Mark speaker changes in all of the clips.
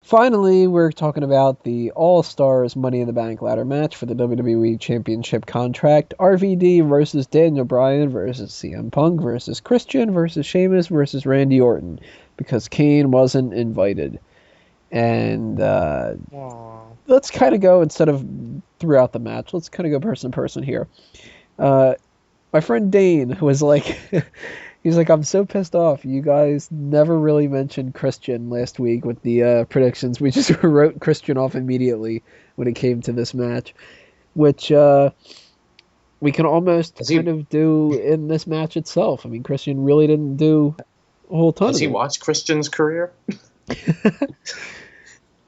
Speaker 1: Finally, we're talking about the All-Stars Money in the Bank ladder match for the WWE Championship contract. RVD versus Daniel Bryan versus CM Punk versus Christian versus Sheamus versus Randy Orton, because Kane wasn't invited. And let's kind of go, instead of throughout the match, let's kind of go person to person here. My friend Dane was like... He's like, I'm so pissed off. You guys never really mentioned Christian last week with the predictions. We just wrote Christian off immediately when it came to this match, which we can almost kind of do in this match itself. I mean, Christian really didn't do a whole ton.
Speaker 2: Has he watched Christian's career?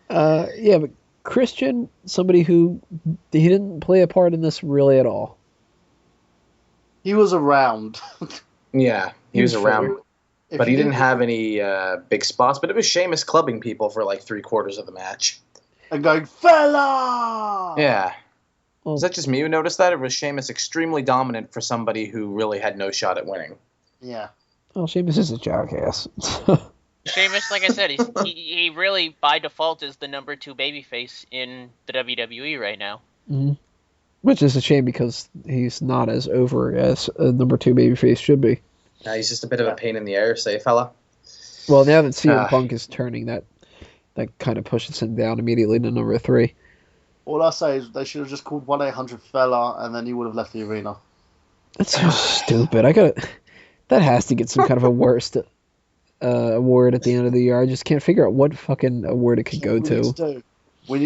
Speaker 1: Yeah, but Christian, somebody who he didn't play a part in this really at all.
Speaker 3: He was around.
Speaker 2: Yeah, he was around, but he didn't have any big spots. But it was Sheamus clubbing people for like 3/4 of the match.
Speaker 3: And going, fella!
Speaker 2: Yeah. Was that just me who noticed that? Or was Sheamus extremely dominant for somebody who really had no shot at winning?
Speaker 3: Yeah.
Speaker 1: Well, Sheamus is a jackass.
Speaker 4: Sheamus, like I said, he really, by default, is the number 2 babyface in the WWE right now.
Speaker 1: Mm-hmm. Which is a shame, because he's not as over as a number 2 babyface should be.
Speaker 2: He's just a bit of a pain in the air, say fella.
Speaker 1: Well, now that CM Punk is turning, that kind of pushes him down immediately to number 3.
Speaker 3: All I say is they should have just called 1-800-FELLA, and then he would have left the arena.
Speaker 1: That's so stupid. That has to get some kind of a worst award at the end of the year. I just can't figure out what fucking award it could go to.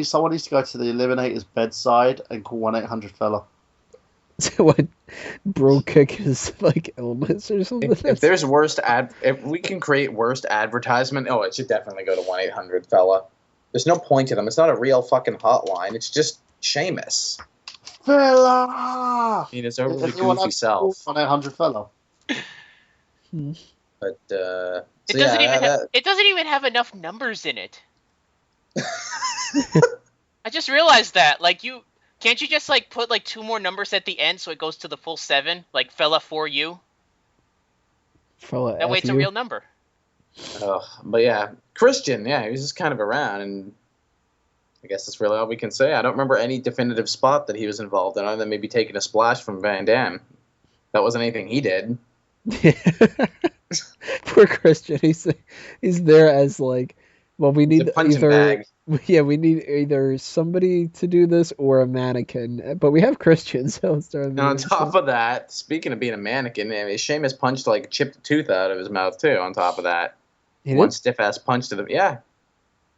Speaker 3: Someone needs to go to the Eliminator's bedside and call 1-800-FELLA.
Speaker 1: So what? Bro kick his like elements or something.
Speaker 2: If there's if we can create worst advertisement, it should definitely go to 1-800-FELLA. There's no point to them. It's not a real fucking hotline. It's just Sheamus.
Speaker 3: Fella!
Speaker 2: I mean, it's over the goofy self.
Speaker 3: 1-800-FELLA.
Speaker 2: But
Speaker 4: it doesn't even have enough numbers in it. I just realized that. Like, can't you just like put like 2 more numbers at the end so it goes to the full 7? Like fella for you.
Speaker 1: Fella.
Speaker 4: That way it's a real number.
Speaker 2: But yeah, Christian, he was just kind of around, and I guess that's really all we can say. I don't remember any definitive spot that he was involved in, other than maybe taking a splash from Van Dam. That wasn't anything he did.
Speaker 1: Poor Christian. He's there as like, well, we need we need either somebody to do this or a mannequin. But we have Christian, so let's start.
Speaker 2: On top of that, speaking of being a mannequin, Sheamus punched chipped a tooth out of his mouth too. On top of that, one stiff ass punch to the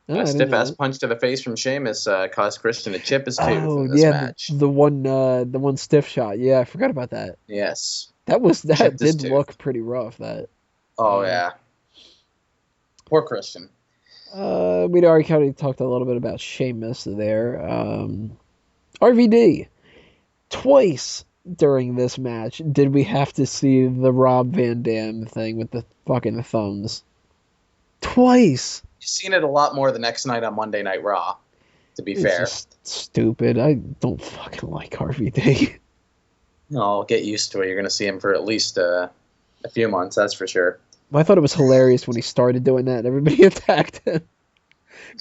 Speaker 2: a stiff ass punch to the face from Sheamus caused Christian to chip his tooth in this match.
Speaker 1: The one stiff shot. Yeah, I forgot about that.
Speaker 2: Yes,
Speaker 1: that did look pretty rough. That.
Speaker 2: Oh yeah. Poor Christian.
Speaker 1: We'd already kind of talked a little bit about Sheamus there. RVD. Twice during this match did we have to see the Rob Van Dam thing with the fucking thumbs. Twice.
Speaker 2: You've seen it a lot more the next night on Monday Night Raw, to be fair.
Speaker 1: It's just stupid. I don't fucking like RVD.
Speaker 2: No, I'll get used to it. You're going to see him for at least a few months, that's for sure.
Speaker 1: I thought it was hilarious when he started doing that and everybody attacked him.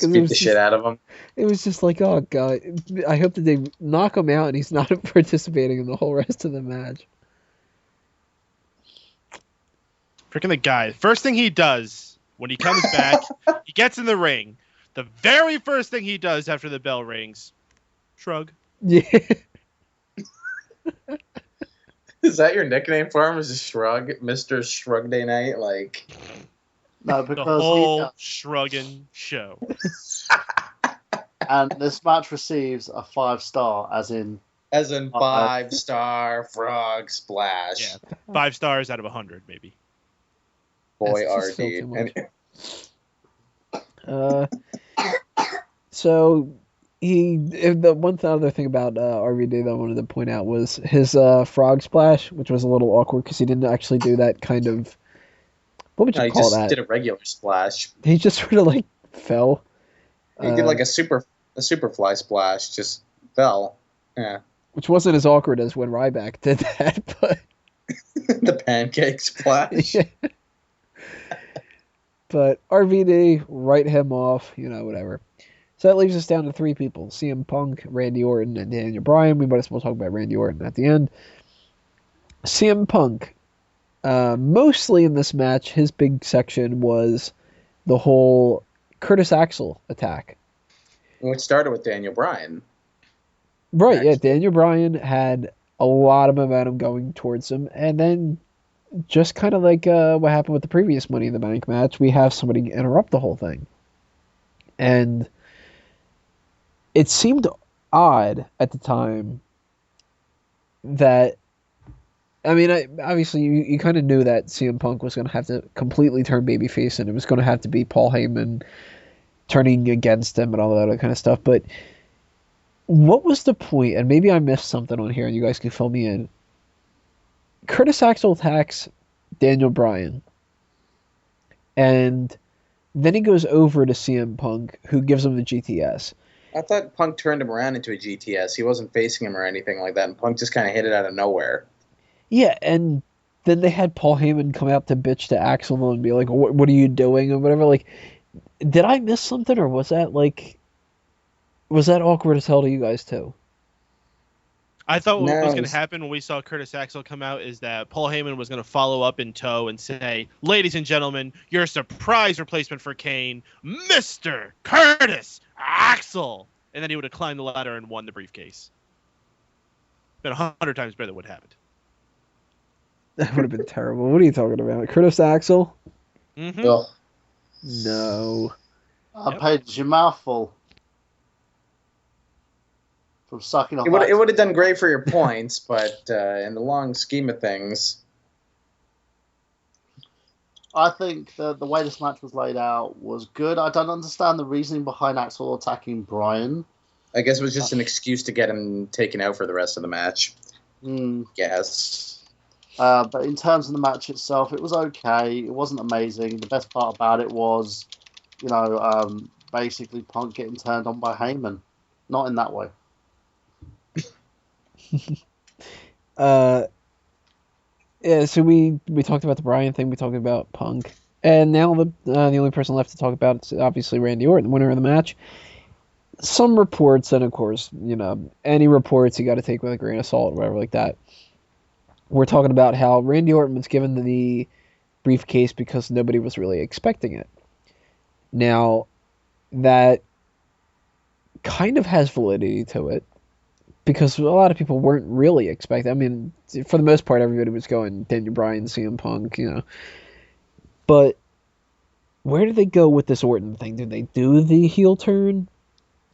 Speaker 2: Beat the shit out of him.
Speaker 1: It was just like, oh god, I hope that they knock him out and he's not participating in the whole rest of the match.
Speaker 5: Freaking the guy. First thing he does when he comes back, he gets in the ring. The very first thing he does after the bell rings, shrug.
Speaker 1: Yeah.
Speaker 2: Is that your nickname for him? Is it Shrug? Mr. Shrug Day Night? Like...
Speaker 3: No, because
Speaker 5: the whole shrugging show.
Speaker 3: And this match receives a 5-star, as in
Speaker 2: 5-star frog splash.
Speaker 5: Yeah, 5 stars out of 100, maybe.
Speaker 2: Boy, RD.
Speaker 1: So the one other thing about RVD that I wanted to point out was his frog splash, which was a little awkward because he didn't actually do that kind of. What would you call that?
Speaker 2: He just did a regular splash.
Speaker 1: He just sort of like fell.
Speaker 2: He did like a superfly splash, just fell. Yeah.
Speaker 1: Which wasn't as awkward as when Ryback did that, but
Speaker 2: the pancake splash.
Speaker 1: Yeah. But RVD, write him off, whatever. So that leaves us down to 3 people: CM Punk, Randy Orton, and Daniel Bryan. We might as well talk about Randy Orton at the end. CM Punk, mostly in this match, his big section was the whole Curtis Axel attack.
Speaker 2: It started with Daniel Bryan.
Speaker 1: Right, actually. Yeah, Daniel Bryan had a lot of momentum going towards him, and then just kind of like what happened with the previous Money in the Bank match, we have somebody interrupt the whole thing. And it seemed odd at the time that, obviously you kind of knew that CM Punk was going to have to completely turn babyface, and it was going to have to be Paul Heyman turning against him and all that other kind of stuff. But what was the point? And maybe I missed something on here, and you guys can fill me in. Curtis Axel attacks Daniel Bryan, and then he goes over to CM Punk, who gives him the GTS.
Speaker 2: I thought Punk turned him around into a GTS. He wasn't facing him or anything like that, and Punk just kind of hit it out of nowhere.
Speaker 1: Yeah, and then they had Paul Heyman come out to bitch to Axel and be like, what are you doing, or whatever. Like, did I miss something, or was that awkward as hell to you guys too?
Speaker 5: I thought what was going to happen when we saw Curtis Axel come out is that Paul Heyman was going to follow up in tow and say, "Ladies and gentlemen, your surprise replacement for Kane, Mr. Curtis Axel." And then he would have climbed the ladder and won the briefcase. Been 100 times better than what happened.
Speaker 1: That would have been terrible. What are you talking about? Curtis Axel?
Speaker 5: Mm-hmm.
Speaker 2: Ugh.
Speaker 1: No.
Speaker 3: I paid your mouth full. From sucking off.
Speaker 2: It would have done great for your points, but in the long scheme of things,
Speaker 3: I think the way this match was laid out was good. I don't understand the reasoning behind Axel attacking Bryan.
Speaker 2: I guess it was just an excuse to get him taken out for the rest of the match. Yes.
Speaker 3: But in terms of the match itself, it was okay. It wasn't amazing. The best part about it was, basically Punk getting turned on by Heyman. Not in that way.
Speaker 1: Yeah, so we talked about the Bryan thing, we talked about Punk, and now the only person left to talk about is obviously Randy Orton, the winner of the match. Some reports, and of course, any reports you got to take with a grain of salt or whatever like that. We're talking about how Randy Orton was given the briefcase because nobody was really expecting it. Now, that kind of has validity to it, because a lot of people weren't really expecting. For the most part, everybody was going Daniel Bryan, CM Punk, But where do they go with this Orton thing? Do they do the heel turn?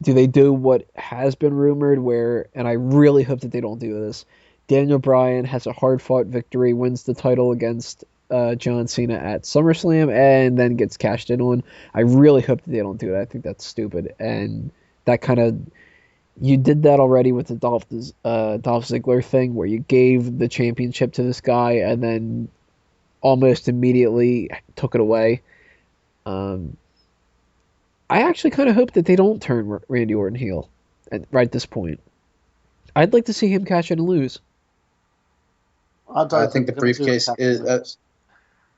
Speaker 1: Do they do what has been rumored where, and I really hope that they don't do this, Daniel Bryan has a hard-fought victory, wins the title against John Cena at SummerSlam, and then gets cashed in on? I really hope that they don't do that. I think that's stupid. And that kind of... You did that already with the Dolph Ziggler thing, where you gave the championship to this guy and then almost immediately took it away. I actually kind of hope that they don't turn Randy Orton heel right at this point. I'd like to see him cash in and lose.
Speaker 2: I think the briefcase is...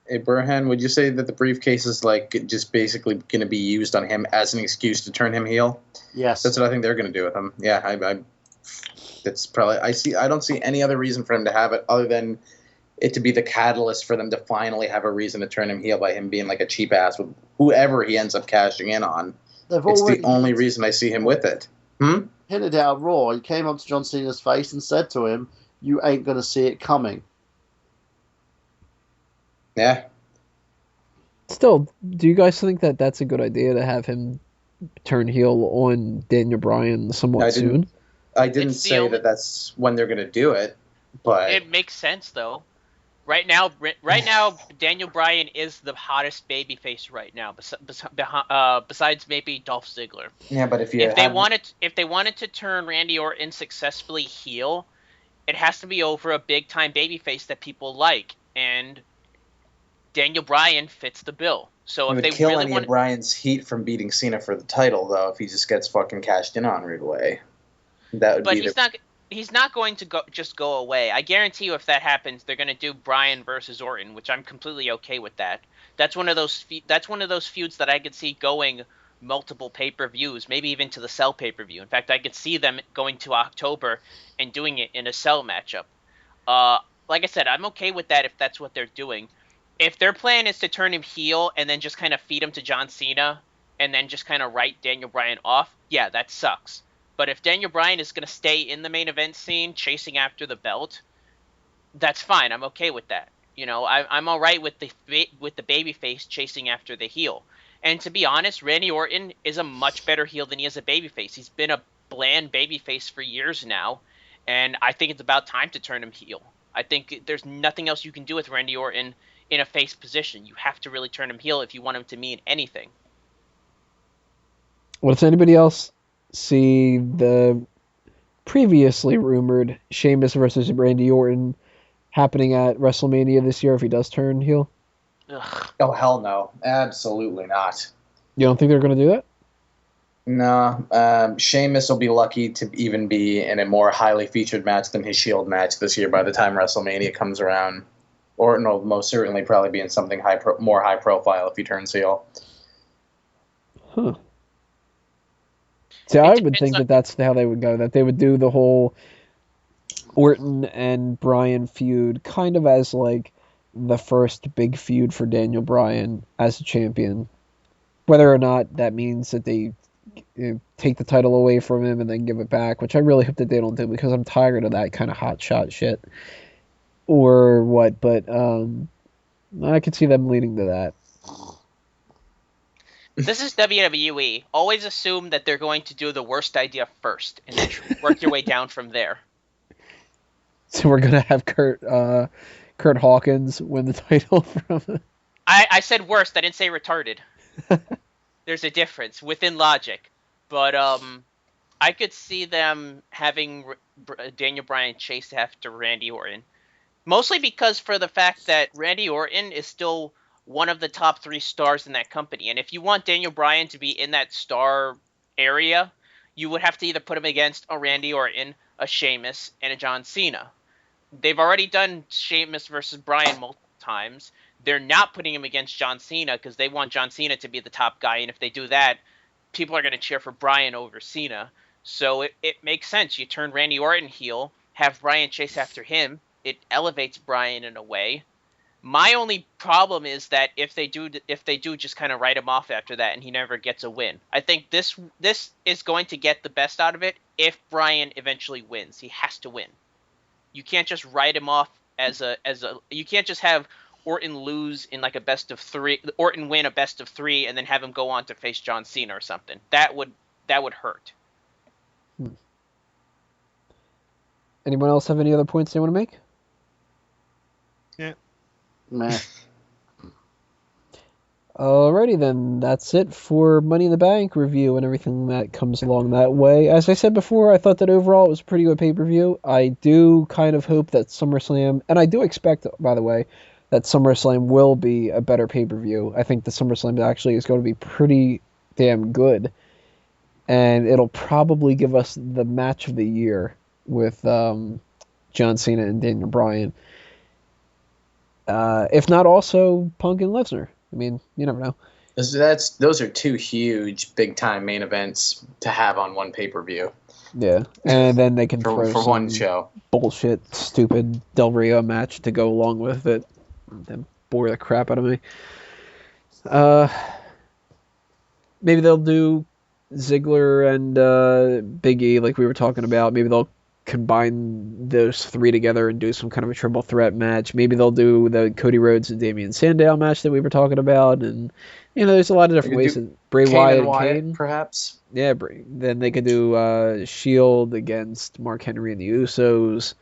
Speaker 2: Hey, Burhan, would you say that the briefcase is just basically going to be used on him as an excuse to turn him heel?
Speaker 3: Yes,
Speaker 2: that's what I think they're going to do with him. Yeah, that's probably. I don't see any other reason for him to have it other than it to be the catalyst for them to finally have a reason to turn him heel by him being like a cheap ass with whoever he ends up cashing in on. It's the only reason I see him with it.
Speaker 3: Hinted out Raw. He came up to John Cena's face and said to him, "You ain't going to see it coming."
Speaker 2: Yeah.
Speaker 1: Still, do you guys think that that's a good idea to have him turn heel on Daniel Bryan somewhat soon?
Speaker 2: I didn't say that that's when they're going to do it, but
Speaker 4: it makes sense though. Right now, Daniel Bryan is the hottest babyface right now, besides maybe Dolph Ziggler.
Speaker 2: Yeah, but if
Speaker 4: they wanted to turn Randy Orton successfully heel, it has to be over a big time babyface that people like, and Daniel Bryan fits the bill. So if they
Speaker 2: kill
Speaker 4: really
Speaker 2: any of Bryan's heat from beating Cena for the title, though, if he just gets fucking cashed in on right away, that would.
Speaker 4: But he's not. he's not going to just go away. I guarantee you, if that happens, they're going to do Bryan versus Orton, which I'm completely okay with that. That's one of those feuds that I could see going multiple pay-per-views, maybe even to the Cell pay-per-view. In fact, I could see them going to October and doing it in a Cell matchup. Like I said, I'm okay with that if that's what they're doing. If their plan is to turn him heel and then just kind of feed him to John Cena and then just kind of write Daniel Bryan off, yeah, that sucks. But if Daniel Bryan is going to stay in the main event scene chasing after the belt, that's fine. I'm okay with that. You know, I'm all right with the babyface chasing after the heel. And to be honest, Randy Orton is a much better heel than he is a babyface. He's been a bland babyface for years now, and I think it's about time to turn him heel. I think there's nothing else you can do with Randy Orton in a face position. You have to really turn him heel if you want him to mean anything.
Speaker 1: Well, does anybody else see the previously rumored Sheamus versus Randy Orton happening at WrestleMania this year if he does turn heel?
Speaker 2: Ugh. Oh, hell no. Absolutely not.
Speaker 1: You don't think they're going to do that?
Speaker 2: No. Sheamus will be lucky to even be in a more highly featured match than his Shield match this year by the time WrestleMania comes around. Orton will most certainly probably be in something more high profile if he turns heel.
Speaker 1: Huh. See, I would think that that's how they would go, that they would do the whole Orton and Bryan feud kind of as like the first big feud for Daniel Bryan as a champion. Whether or not that means that they take the title away from him and then give it back, which I really hope that they don't do because I'm tired of that kind of hot shot shit. Or what, but I could see them leading to that.
Speaker 4: This is WWE. Always assume that they're going to do the worst idea first, and then work your way down from there.
Speaker 1: So we're gonna have Kurt Hawkins win the title from.
Speaker 4: I said worst. I didn't say retarded. There's a difference within logic, but I could see them having Daniel Bryan chase after Randy Orton, mostly because for the fact that Randy Orton is still one of the top 3 stars in that company. And if you want Daniel Bryan to be in that star area, you would have to either put him against a Randy Orton, a Sheamus, and a John Cena. They've already done Sheamus versus Bryan multiple times. They're not putting him against John Cena because they want John Cena to be the top guy. And if they do that, people are going to cheer for Bryan over Cena. So it makes sense. You turn Randy Orton heel, have Bryan chase after him. It elevates Bryan in a way. My only problem is that if they do just kind of write him off after that and he never gets a win. I think this is going to get the best out of it if Bryan eventually wins. He has to win. You can't just write him off you can't just have Orton lose in like a best of 3, Orton win a best of 3 and then have him go on to face John Cena or something. That would hurt.
Speaker 1: Anyone else have any other points they want to make?
Speaker 5: Yeah.
Speaker 3: Meh.
Speaker 1: Alrighty then, that's it for Money in the Bank review and everything that comes along that way. As I said before, I thought that overall it was a pretty good pay-per-view. I do kind of hope that SummerSlam, and I do expect, by the way, that SummerSlam will be a better pay-per-view. I think the SummerSlam actually is going to be pretty damn good. And it'll probably give us the match of the year with John Cena and Daniel Bryan. If not also Punk and Lesnar. I mean, you never know.
Speaker 2: Those are 2 huge, big-time main events to have on one pay-per-view.
Speaker 1: Yeah, and then they can throw
Speaker 2: for one show
Speaker 1: bullshit, stupid Del Rio match to go along with it. Then bore the crap out of me. Maybe they'll do Ziggler and Big E like we were talking about. Maybe they'll combine those 3 together and do some kind of a triple threat match. Maybe they'll do the Cody Rhodes and Damian Sandow match that we were talking about. And, you know, there's a lot of different ways. Bray Wyatt and Kane.
Speaker 2: Perhaps.
Speaker 1: Yeah, then they could do Shield against Mark Henry and the Usos.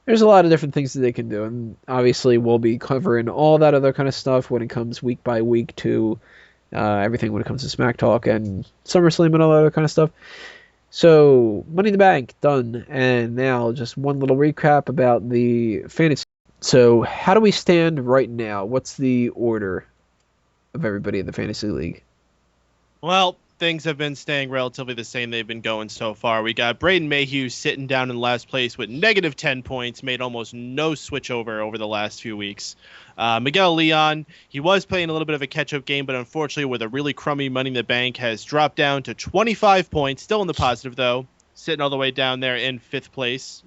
Speaker 1: There's a lot of different things that they can do. And obviously we'll be covering all that other kind of stuff when it comes week by week to everything when it comes to Smack Talk and SummerSlam and all that other kind of stuff. So, Money in the Bank, done. And now, just one little recap about the fantasy. So, how do we stand right now? What's the order of everybody in the fantasy league?
Speaker 5: Well, things have been staying relatively the same. They've been going so far. We got Braden Mayhew sitting down in last place with negative 10 points, made almost no switch over the last few weeks. Miguel Leon, he was playing a little bit of a catch-up game, but unfortunately with a really crummy Money in the Bank has dropped down to 25 points, still in the positive though, sitting all the way down there in sixth place.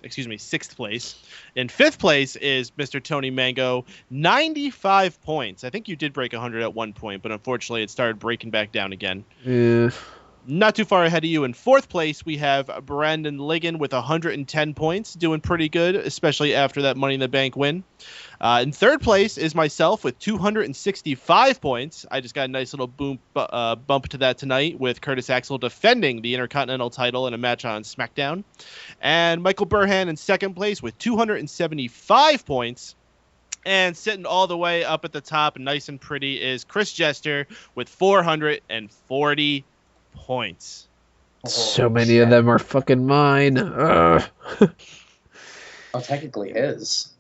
Speaker 5: In fifth place is Mr. Tony Mango, 95 points. I think you did break 100 at one point, but unfortunately it started breaking back down again.
Speaker 1: Yeah.
Speaker 5: Not too far ahead of you. In fourth place, we have Brandon Ligon with 110 points, doing pretty good, especially after that Money in the Bank win. In third place is myself with 265 points. I just got a nice little bump to that tonight with Curtis Axel defending the Intercontinental title in a match on SmackDown. And Michael Burhan in second place with 275 points. And sitting all the way up at the top, nice and pretty, is Chris Jester with 440 points.
Speaker 1: So many of them are fucking mine.
Speaker 2: Oh, technically his.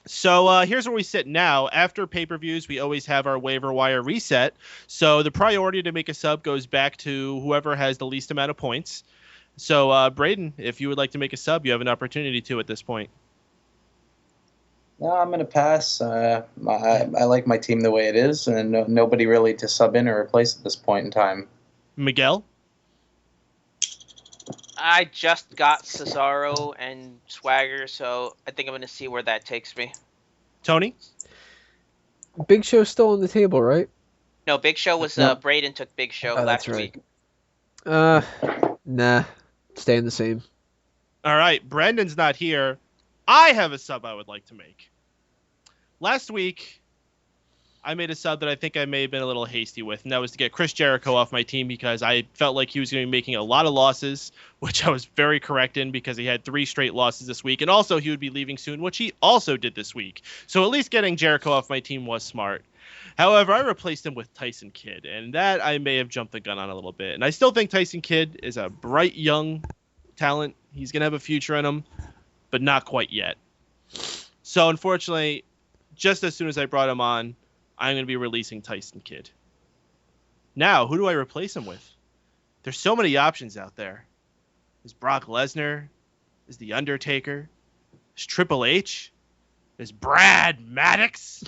Speaker 5: So here's where we sit now. After pay-per-views, we always have our waiver wire reset. So the priority to make a sub goes back to whoever has the least amount of points. So, Braden, if you would like to make a sub, you have an opportunity to at this point.
Speaker 2: No, I'm going to pass. I like my team the way it is, and nobody really to sub in or replace at this point in time.
Speaker 5: Miguel?
Speaker 4: I just got Cesaro and Swagger, so I think I'm going to see where that takes me.
Speaker 5: Tony?
Speaker 1: Big Show's still on the table, right?
Speaker 4: No, Big Show was Braden took Big Show last week.
Speaker 1: Nah, staying the same.
Speaker 5: All right, Brandon's not here. I have a sub I would like to make. Last week, I made a sub that I think I may have been a little hasty with, and that was to get Chris Jericho off my team because I felt like he was going to be making a lot of losses, which I was very correct in because he had 3 straight losses this week, and also he would be leaving soon, which he also did this week. So at least getting Jericho off my team was smart. However, I replaced him with Tyson Kidd, and that I may have jumped the gun on a little bit. And I still think Tyson Kidd is a bright young talent. He's going to have a future in him, but not quite yet. So unfortunately, just as soon as I brought him on, I'm going to be releasing Tyson Kidd. Now, who do I replace him with? There's so many options out there. There's Brock Lesnar. There's The Undertaker. There's Triple H. There's Brad Maddox.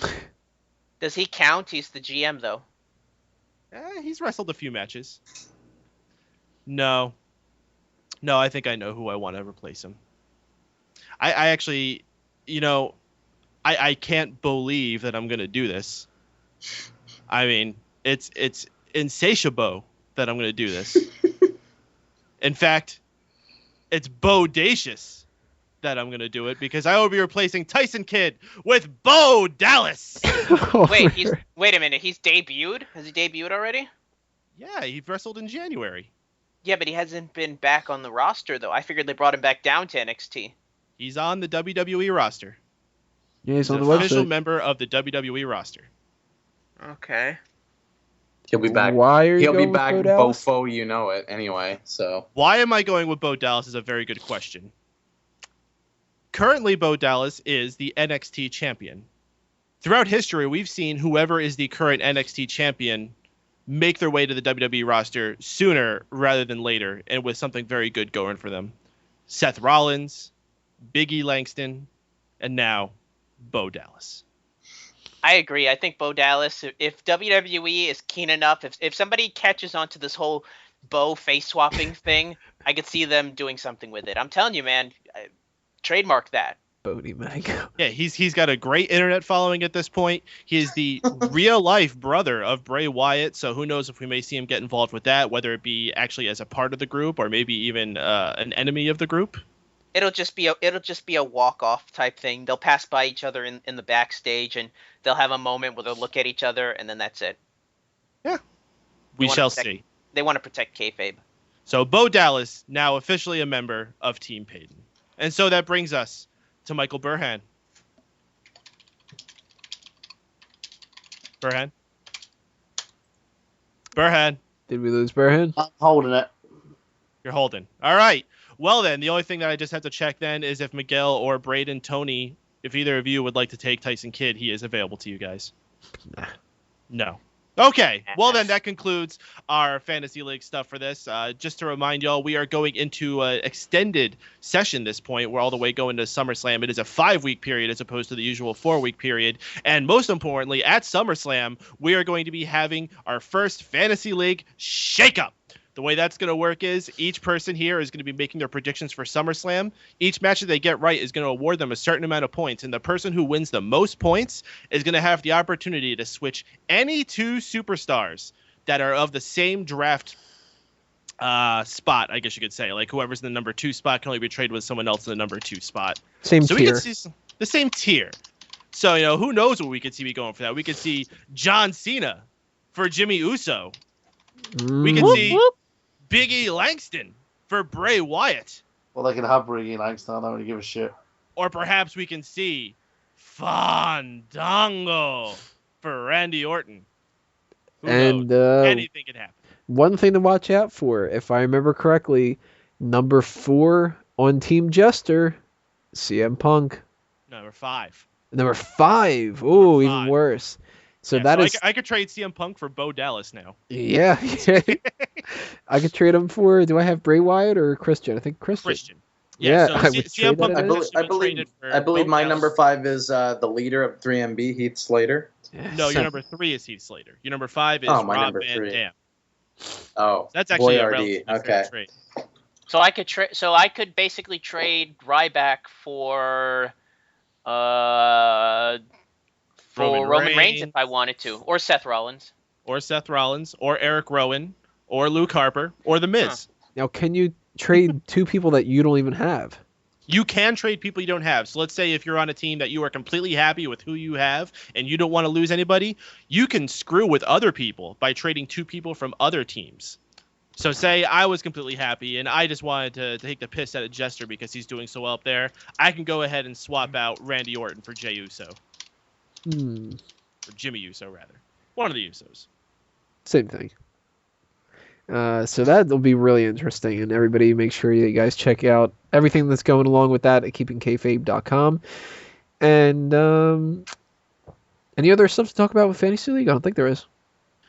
Speaker 4: Does he count? He's the GM, though.
Speaker 5: He's wrestled a few matches. No, I think I know who I want to replace him. I actually, I can't believe that I'm going to do this. I mean, it's insatiable that I'm going to do this. In fact, it's bodacious that I'm going to do it because I will be replacing Tyson Kidd with Bo Dallas.
Speaker 4: Wait a minute. He's debuted? Has he debuted already?
Speaker 5: Yeah, he wrestled in January.
Speaker 4: Yeah, but he hasn't been back on the roster, though. I figured they brought him back down to NXT.
Speaker 5: He's on the WWE roster.
Speaker 1: Yeah, he's on the
Speaker 5: website. Official
Speaker 1: website.
Speaker 5: Member of the WWE roster.
Speaker 4: Okay.
Speaker 2: He'll be back.
Speaker 1: Why are you
Speaker 2: He'll be
Speaker 1: going
Speaker 2: back
Speaker 1: with Bo Dallas?
Speaker 2: bofo, you know it, anyway. So
Speaker 5: why am I going with Bo Dallas is a very good question. Currently, Bo Dallas is the NXT champion. Throughout history, we've seen whoever is the current NXT champion make their way to the WWE roster sooner rather than later, and with something very good going for them. Seth Rollins, Big E Langston, and now Bo Dallas.
Speaker 4: I agree. I think Bo Dallas, if WWE is keen enough, if somebody catches on to this whole Bo face swapping thing, I could see them doing something with it. I'm telling you, man, trademark that.
Speaker 1: Bodie Mango.
Speaker 5: Yeah, he's got a great internet following at this point. He is the real life brother of Bray Wyatt, so who knows if we may see him get involved with that, whether it be actually as a part of the group or maybe even an enemy of the group.
Speaker 4: It'll just be a walk-off type thing. They'll pass by each other in the backstage, and they'll have a moment where they'll look at each other, and then that's it.
Speaker 5: Yeah, we shall see.
Speaker 4: They want to protect kayfabe.
Speaker 5: So Bo Dallas, now officially a member of Team Payton. And so that brings us to Michael Burhan. Burhan?
Speaker 1: Did we lose Burhan?
Speaker 3: I'm holding it.
Speaker 5: You're holding. All right. Well, then, the only thing that I just have to check then is if Miguel or Braden, Tony, if either of you would like to take Tyson Kidd, he is available to you guys.
Speaker 1: Nah.
Speaker 5: No. Okay, well then that concludes our Fantasy League stuff for this. Just to remind y'all, we are going into an extended session this point. We're all the way going to SummerSlam. It is a 5-week period as opposed to the usual 4-week period. And most importantly, at SummerSlam, we are going to be having our first Fantasy League shakeup. The way that's going to work is each person here is going to be making their predictions for SummerSlam. Each match that they get right is going to award them a certain amount of points, and the person who wins the most points is going to have the opportunity to switch any 2 superstars that are of the same draft spot, I guess you could say. Like whoever's in the number 2 spot can only be traded with someone else in the number 2 spot.
Speaker 1: Same
Speaker 5: so
Speaker 1: tier.
Speaker 5: We could see the same tier. So, who knows what we could see going for that. We could see John Cena for Jimmy Uso. We could see Big E Langston for Bray Wyatt.
Speaker 3: Well, they can have Big E Langston. I don't really give a shit.
Speaker 5: Or perhaps we can see Fandango for Randy Orton. Who knows? Anything can happen.
Speaker 1: One thing to watch out for, if I remember correctly, number 4 on Team Jester, CM Punk.
Speaker 5: Number 5.
Speaker 1: Number 5. Ooh, even worse. So that is.
Speaker 5: I could trade CM Punk for Bo Dallas now.
Speaker 1: Yeah. I could trade him for. Do I have Bray Wyatt or Christian? I think Christian.
Speaker 5: Yeah.
Speaker 1: So
Speaker 5: CM Punk.
Speaker 2: I believe my number 5 is the leader of 3MB, Heath Slater.
Speaker 5: Yes. No, your number 3 is Heath Slater. Your number 5 is Rob Van Dam.
Speaker 2: Oh,
Speaker 5: that's actually a relatively fair trade.
Speaker 4: So I could basically trade Ryback for Roman Reigns if I wanted to, or Seth Rollins,
Speaker 5: or Eric Rowan, or Luke Harper, or The Miz.
Speaker 1: Huh. Now, can you trade 2 people that you don't even have?
Speaker 5: You can trade people you don't have. So let's say if you're on a team that you are completely happy with who you have and you don't want to lose anybody, you can screw with other people by trading 2 people from other teams. So say I was completely happy and I just wanted to take the piss out of Jester because he's doing so well up there. I can go ahead and swap out Randy Orton for Jey Uso. Or Jimmy Uso, rather. One of the Usos.
Speaker 1: Same thing. So that will be really interesting, and everybody make sure you guys check out everything that's going along with that at keepingkayfabe.com. And any other stuff to talk about with Fantasy League? I don't think there is.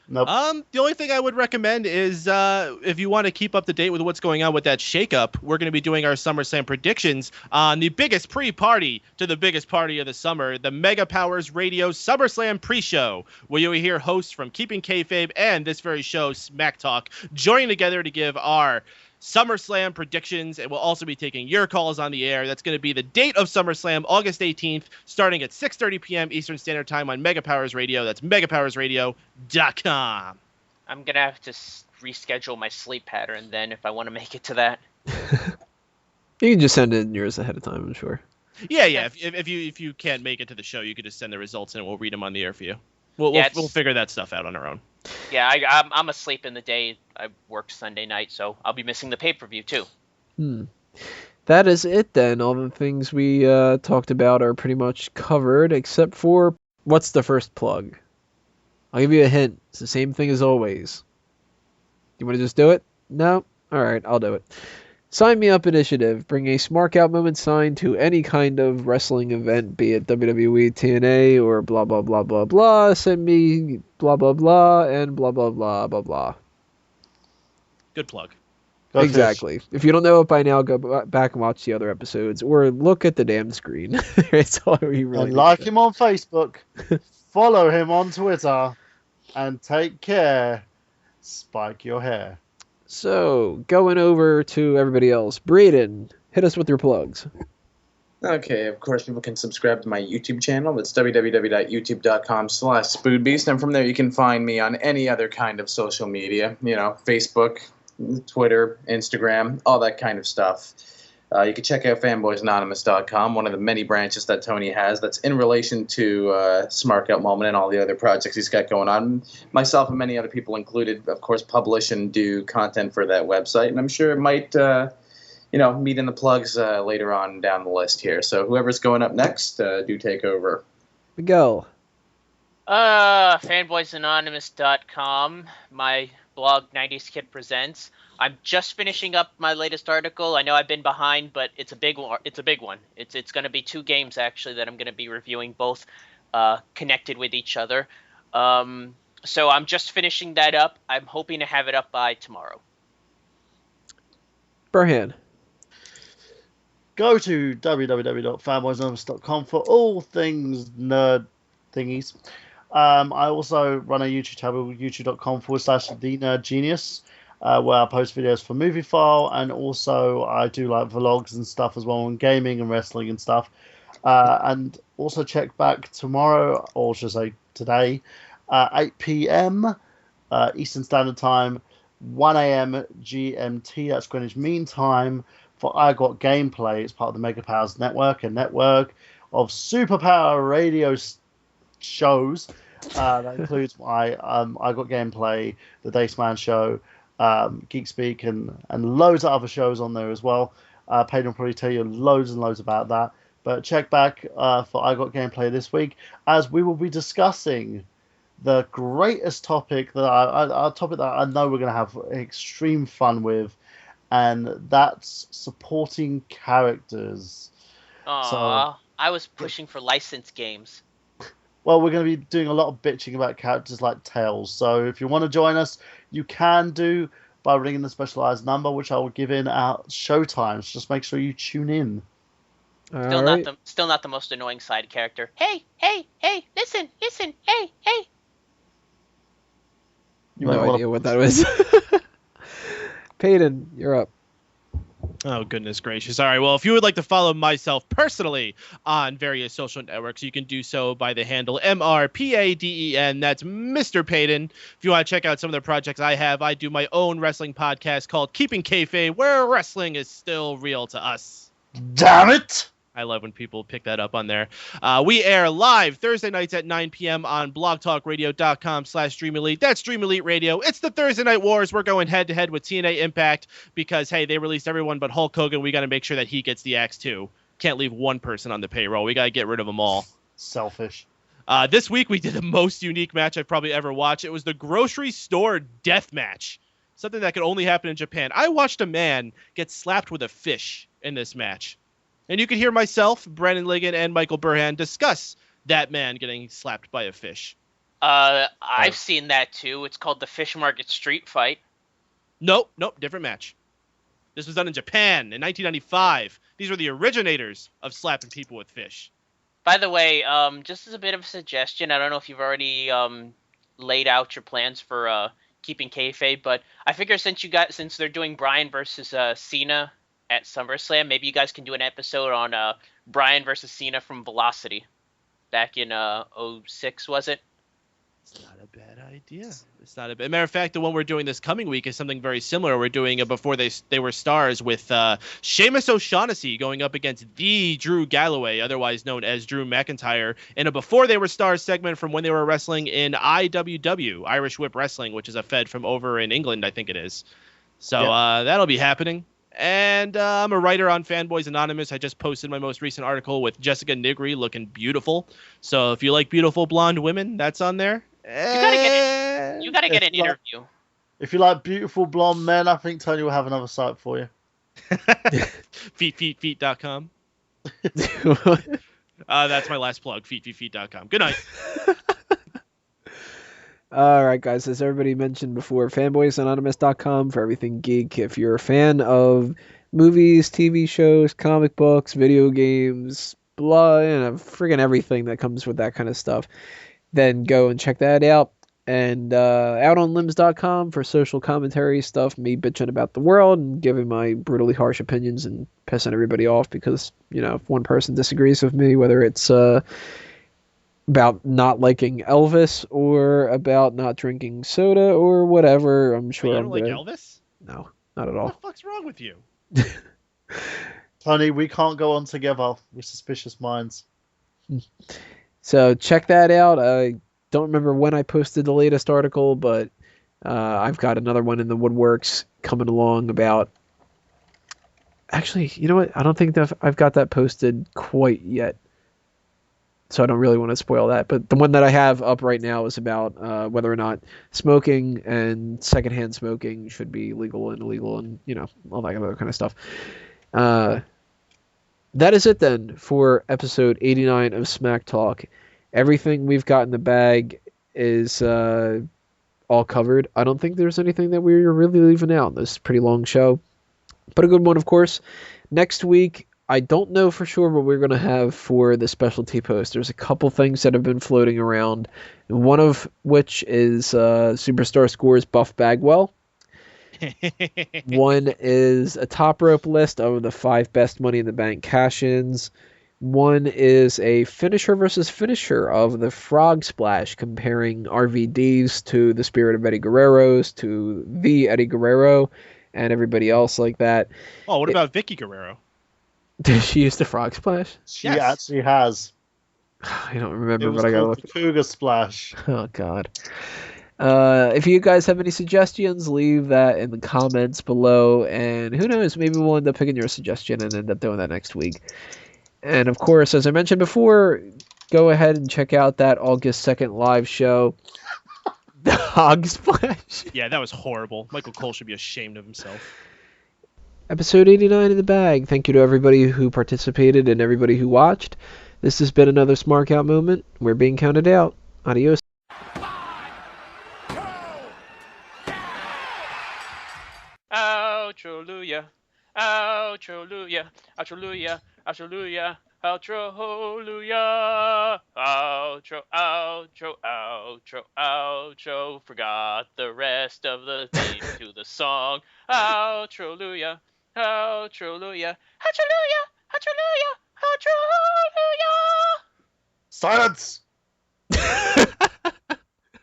Speaker 3: Nope.
Speaker 5: The only thing I would recommend is if you want to keep up to date with what's going on with that shakeup, we're going to be doing our SummerSlam predictions on the biggest pre-party to the biggest party of the summer, the Mega Powers Radio SummerSlam pre-show, where you will hear hosts from Keeping Kayfabe and this very show, Smack Talk, joining together to give our SummerSlam predictions, and we'll also be taking your calls on the air. That's going to be the date of SummerSlam, August 18th, starting at 6:30 p.m. Eastern Standard Time on Mega Powers Radio. That's megapowersradio.com.
Speaker 4: I'm going to have to reschedule my sleep pattern then if I want to make it to that.
Speaker 1: You can just send in yours ahead of time, I'm sure.
Speaker 5: Yeah. If you can't make it to the show, you could just send the results in and we'll read them on the air for you. We'll figure that stuff out on our own.
Speaker 4: Yeah, I'm asleep in the day. I worked Sunday night, so I'll be missing the pay-per-view too.
Speaker 1: That is it then. All the things we talked about are pretty much covered, except for what's the first plug? I'll give you a hint. It's the same thing as always. You want to just do it? No? Alright, I'll do it. Sign Me Up Initiative. Bring a Smark Out Moment sign to any kind of wrestling event, be it WWE, TNA, or blah, blah, blah, blah, blah. Send me blah, blah, blah, and blah, blah, blah, blah, blah.
Speaker 5: Good plug.
Speaker 1: Exactly. If you don't know it by now, go back and watch the other episodes, or look at the damn screen. It's all you really
Speaker 3: and like him on Facebook, follow him on Twitter, and take care. Spike your hair.
Speaker 1: So, going over to everybody else. Braden, hit us with your plugs.
Speaker 2: Okay, of course, people can subscribe to my YouTube channel. That's www.youtube.com/spoodbeast. And from there, you can find me on any other kind of social media. Facebook, Twitter, Instagram, all that kind of stuff. You can check out fanboysanonymous.com, one of the many branches that Tony has that's in relation to Smark Out Moment and all the other projects he's got going on. Myself and many other people included, of course, publish and do content for that website. And I'm sure it might, meet in the plugs later on down the list here. So whoever's going up next, do take over.
Speaker 1: Miguel.
Speaker 4: Fanboysanonymous.com, my blog 90s Kid Presents. I'm just finishing up my latest article. I know I've been behind, but it's a big one. It's going to be 2 games actually that I'm going to be reviewing, both connected with each other. So I'm just finishing that up. I'm hoping to have it up by tomorrow.
Speaker 1: Bryan.
Speaker 3: Go to www.fanboysanonymous.com for all things nerd thingies. I also run a YouTube channel, youtube.com/thenerdgenius, where I post videos for Movie File, and also I do like vlogs and stuff as well on gaming and wrestling and stuff. And also check back tomorrow, or should I say today, 8 p.m. Eastern Standard Time, 1 a.m. GMT, that's Greenwich Mean Time, for I Got Gameplay. It's part of the Mega Powers Network, a network of superpower radio shows. That includes my I Got Gameplay, the Daceman Show, Geek Speak, and loads of other shows on there as well. Payton will probably tell you loads and loads about that. But check back for I Got Gameplay this week, as we will be discussing the greatest topic that a topic that I know we're going to have extreme fun with, and that's supporting characters.
Speaker 4: Aww, so, I was pushing for licensed games.
Speaker 3: Well, we're going to be doing a lot of bitching about characters like Tails. So if you want to join us, you can do by ringing the specialized number, which I will give in our showtimes. Just make sure you tune in.
Speaker 4: Still not the most annoying side character. Hey, listen, hey.
Speaker 1: No idea what that was. Payton, you're up.
Speaker 5: Oh, goodness gracious. All right, well, if you would like to follow myself personally on various social networks, you can do so by the handle MRPADEN. That's Mr. Payton. If you want to check out some of the projects I have, I do my own wrestling podcast called Keeping Kayfabe, where wrestling is still real to us.
Speaker 3: Damn it!
Speaker 5: I love when people pick that up on there. We air live Thursday nights at 9 p.m. on blogtalkradio.com/Dream Elite. That's Dream Elite Radio. It's the Thursday Night Wars. We're going head-to-head with TNA Impact because, hey, they released everyone but Hulk Hogan. We got to make sure that he gets the axe, too. Can't leave one person on the payroll. We got to get rid of them all.
Speaker 3: Selfish.
Speaker 5: This week, we did the most unique match I've probably ever watched. It was the grocery store death match. Something that could only happen in Japan. I watched a man get slapped with a fish in this match. And you can hear myself, Brandon Ligon, and Michael Burhan discuss that man getting slapped by a fish.
Speaker 4: I've seen that too. It's called the Fish Market Street Fight.
Speaker 5: Nope, different match. This was done in Japan in 1995. These were the originators of slapping people with fish.
Speaker 4: By the way, just as a bit of a suggestion, I don't know if you've already laid out your plans for keeping kayfabe, but I figure since they're doing Bryan versus Cena at SummerSlam, maybe you guys can do an episode on Bryan versus Cena from Velocity back in 2006, was it?
Speaker 5: It's not a bad idea. It's not a bad. Matter of fact, the one we're doing this coming week is something very similar. We're doing it before they were stars with Sheamus O'Shaughnessy going up against the Drew Galloway, otherwise known as Drew McIntyre, in a before they were stars segment from when they were wrestling in IWW, Irish Whip Wrestling, which is a fed from over in England, I think it is. So that'll be happening. And I'm a writer on Fanboys Anonymous. I just posted my most recent article with Jessica Nigri looking beautiful. So if you like beautiful blonde women, that's on there.
Speaker 4: You gotta get an interview.
Speaker 3: If you like beautiful blonde men, I think Tony will have another site for you.
Speaker 5: feet.com. That's my last plug, feet.com. Good night.
Speaker 1: All right, guys, as everybody mentioned before, fanboysanonymous.com for everything geek. If you're a fan of movies, TV shows, comic books, video games, friggin' everything that comes with that kind of stuff, then go and check that out. And outonlimbs.com for social commentary stuff, me bitching about the world and giving my brutally harsh opinions and pissing everybody off because, if one person disagrees with me, whether it's about not liking Elvis or about not drinking soda or whatever, I'm sure.
Speaker 5: You don't like Elvis?
Speaker 1: No, not at all.
Speaker 5: What the fuck's wrong with you?
Speaker 3: Tony, we can't go on together with suspicious minds.
Speaker 1: So check that out. I don't remember when I posted the latest article, but I've got another one in the woodworks coming along about... Actually, you know what? I don't think that I've got that posted quite yet. So I don't really want to spoil that. But the one that I have up right now is about whether or not smoking and secondhand smoking should be legal and illegal and, all that other kind of stuff. That is it then for episode 89 of Smack Talk. Everything we've got in the bag is all covered. I don't think there's anything that we're really leaving out. This is a pretty long show, but a good one, of course. Next week, I don't know for sure what we're going to have for the specialty post. There's a couple things that have been floating around, one of which is Superstar Scores Buff Bagwell. One is a top rope list of the 5 best Money in the Bank cash-ins. One is a finisher versus finisher of the Frog Splash, comparing RVD's to the Spirit of Eddie Guerrero's to the Eddie Guerrero and everybody else like that.
Speaker 5: Oh, what about Vicky Guerrero?
Speaker 1: Did she use the Frog Splash?
Speaker 3: She actually has.
Speaker 1: I don't remember,
Speaker 3: but
Speaker 1: I gotta look.
Speaker 3: The Cougar Splash.
Speaker 1: Oh God. If you guys have any suggestions, leave that in the comments below, and who knows, maybe we'll end up picking your suggestion and end up doing that next week. And of course, as I mentioned before, go ahead and check out that August 2nd live show, the Hog Splash.
Speaker 5: Yeah, that was horrible. Michael Cole should be ashamed of himself.
Speaker 1: Episode 89 in the bag. Thank you to everybody who participated and everybody who watched. This has been another Smark Out moment. We're being counted out. Adios.
Speaker 4: Outroluya, outroluya, outroluya, outroluya, outroluya, outro, outro, outro, outro. Forgot the rest of the theme to the song. Outroluya, outroluya, outroluya, outroluya, outroluya.
Speaker 3: Silence!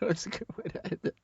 Speaker 1: That's a good way to end it.